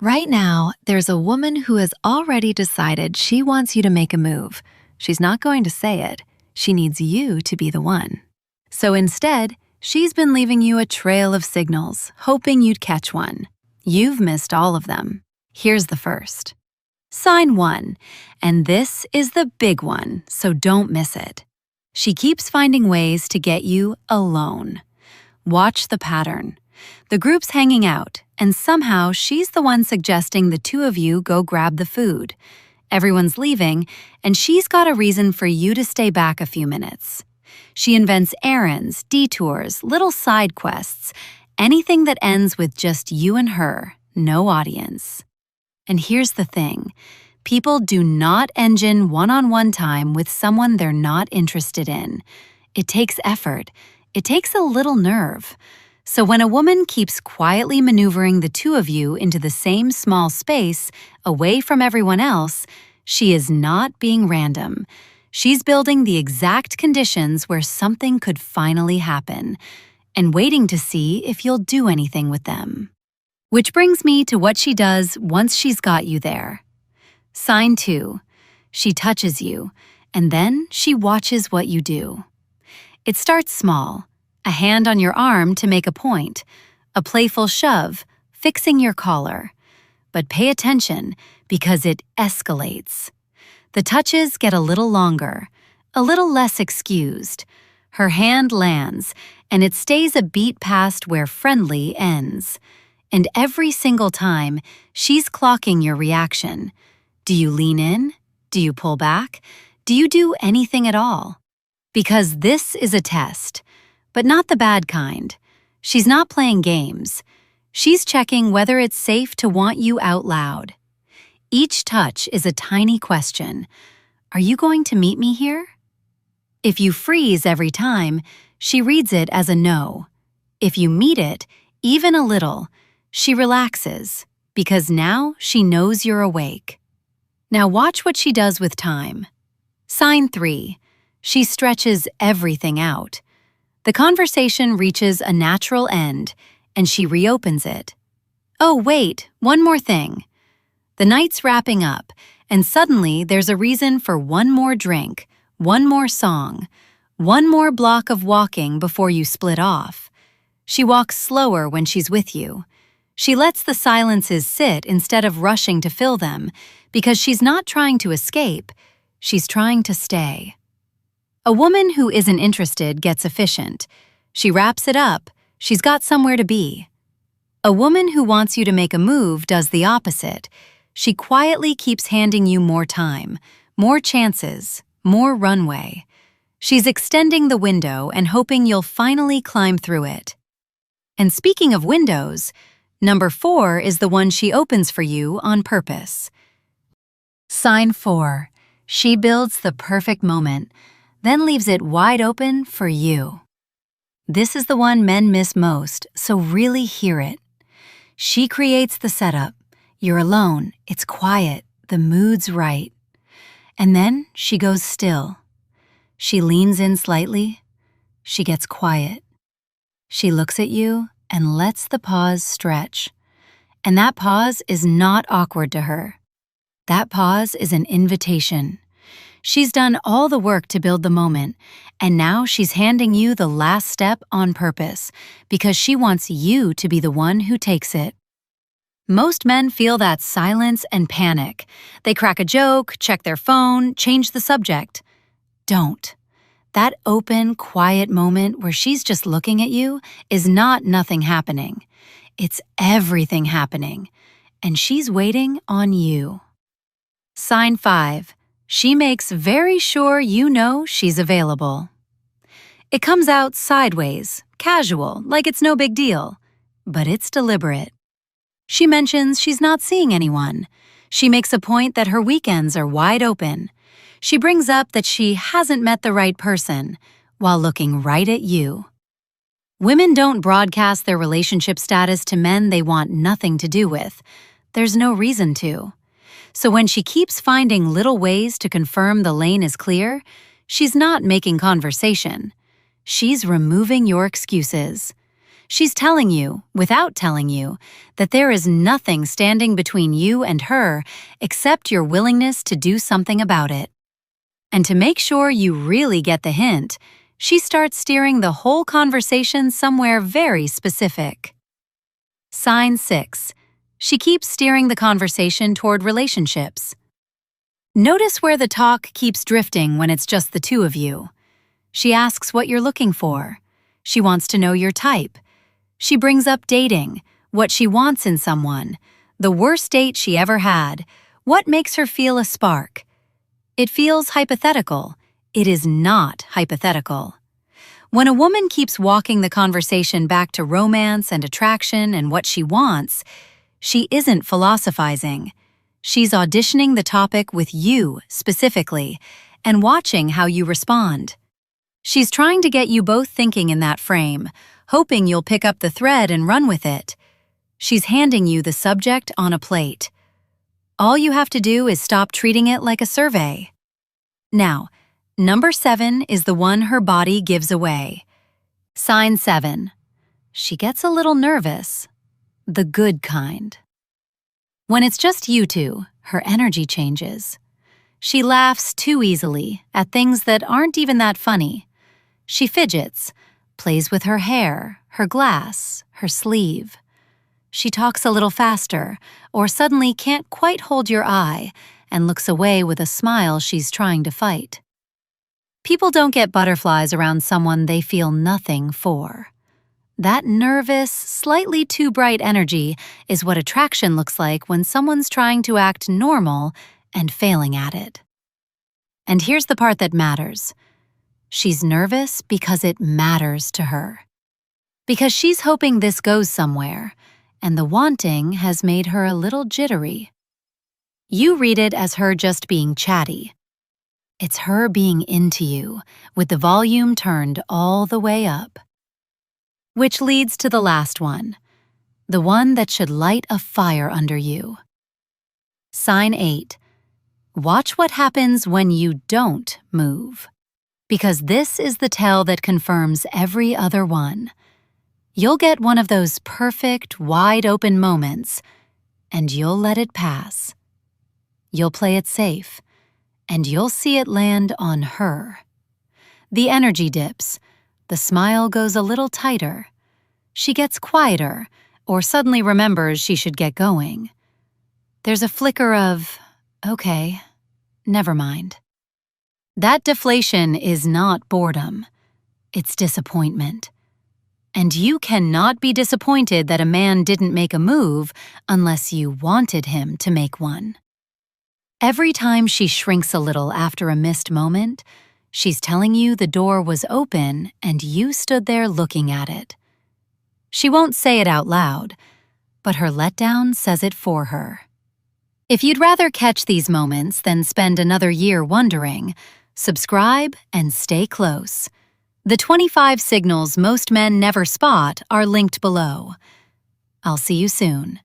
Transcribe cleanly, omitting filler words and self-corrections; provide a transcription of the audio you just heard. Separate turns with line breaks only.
Right now, there's a woman who has already decided she wants you to make a move. She's not going to say it. She needs you to be the one. So instead, she's been leaving you a trail of signals, hoping you'd catch one. You've missed all of them. Here's the first. Sign 1, and this is the big one, so don't miss it. She keeps finding ways to get you alone. Watch the pattern. The group's hanging out, and somehow she's the one suggesting the two of you go grab the food. Everyone's leaving, and she's got a reason for you to stay back a few minutes. She invents errands, detours, little side quests, anything that ends with just you and her, no audience. And here's the thing. People do not engine one-on-one time with someone they're not interested in. It takes effort. It takes a little nerve. So when a woman keeps quietly maneuvering the two of you into the same small space, away from everyone else, she is not being random. She's building the exact conditions where something could finally happen, and waiting to see if you'll do anything with them. Which brings me to what she does once she's got you there. Sign 2. She touches you, and then she watches what you do. It starts small. A hand on your arm to make a point, a playful shove, fixing your collar. But pay attention, because it escalates. The touches get a little longer, a little less excused. Her hand lands, and it stays a beat past where friendly ends. And every single time, she's clocking your reaction. Do you lean in? Do you pull back? Do you do anything at all? Because this is a test. But not the bad kind. She's not playing games. She's checking whether it's safe to want you out loud. Each touch is a tiny question. Are you going to meet me here? If you freeze every time, she reads it as a no. If you meet it, even a little, she relaxes, because now she knows you're awake. Now watch what she does with time. Sign 3. She stretches everything out. The conversation reaches a natural end, and she reopens it. Oh, wait, one more thing. The night's wrapping up, and suddenly there's a reason for one more drink, one more song, one more block of walking before you split off. She walks slower when she's with you. She lets the silences sit instead of rushing to fill them, because she's not trying to escape, she's trying to stay. A woman who isn't interested gets efficient. She wraps it up. She's got somewhere to be. A woman who wants you to make a move does the opposite. She quietly keeps handing you more time, more chances, more runway. She's extending the window and hoping you'll finally climb through it. And speaking of windows, number 4 is the one she opens for you on purpose. Sign 4. She builds the perfect moment, then leaves it wide open for you. This is the one men miss most, so really hear it. She creates the setup. You're alone, it's quiet, the mood's right. And then she goes still. She leans in slightly. She gets quiet. She looks at you and lets the pause stretch. And that pause is not awkward to her. That pause is an invitation. She's done all the work to build the moment, and now she's handing you the last step on purpose, because she wants you to be the one who takes it. Most men feel that silence and panic. They crack a joke, check their phone, change the subject. Don't. That open, quiet moment where she's just looking at you is not nothing happening. It's everything happening, and she's waiting on you. Sign 5. She makes very sure you know she's available. It comes out sideways, casual, like it's no big deal, but it's deliberate. She mentions she's not seeing anyone. She makes a point that her weekends are wide open. She brings up that she hasn't met the right person, while looking right at you. Women don't broadcast their relationship status to men they want nothing to do with. There's no reason to. So when she keeps finding little ways to confirm the lane is clear, she's not making conversation. She's removing your excuses. She's telling you, without telling you, that there is nothing standing between you and her except your willingness to do something about it. And to make sure you really get the hint, she starts steering the whole conversation somewhere very specific. Sign 6. She keeps steering the conversation toward relationships. Notice where the talk keeps drifting when it's just the two of you. She asks what you're looking for. She wants to know your type. She brings up dating, what she wants in someone, the worst date she ever had, what makes her feel a spark. It feels hypothetical. It is not hypothetical. When a woman keeps walking the conversation back to romance and attraction and what she wants, she isn't philosophizing. She's auditioning the topic with you specifically and watching how you respond. She's trying to get you both thinking in that frame, hoping you'll pick up the thread and run with it. She's handing you the subject on a plate. All you have to do is stop treating it like a survey. Now, number 7 is the one her body gives away. Sign 7. She gets a little nervous. The good kind. When it's just you two, her energy changes. She laughs too easily at things that aren't even that funny. She fidgets, plays with her hair, her glass, her sleeve. She talks a little faster, or suddenly can't quite hold your eye and looks away with a smile she's trying to fight. People don't get butterflies around someone they feel nothing for. That nervous, slightly too bright energy is what attraction looks like when someone's trying to act normal and failing at it. And here's the part that matters. She's nervous because it matters to her. Because she's hoping this goes somewhere, and the wanting has made her a little jittery. You read it as her just being chatty. It's her being into you, with the volume turned all the way up. Which leads to the last one, the one that should light a fire under you. Sign 8. Watch what happens when you don't move. Because this is the tell that confirms every other one. You'll get one of those perfect, wide-open moments, and you'll let it pass. You'll play it safe, and you'll see it land on her. The energy dips. The smile goes a little tighter. She gets quieter, or suddenly remembers she should get going. There's a flicker of, okay, never mind. That deflation is not boredom. It's disappointment. And you cannot be disappointed that a man didn't make a move unless you wanted him to make one. Every time she shrinks a little after a missed moment, she's telling you the door was open and you stood there looking at it. She won't say it out loud, but her letdown says it for her. If you'd rather catch these moments than spend another year wondering, subscribe and stay close. The 25 signals most men never spot are linked below. I'll see you soon.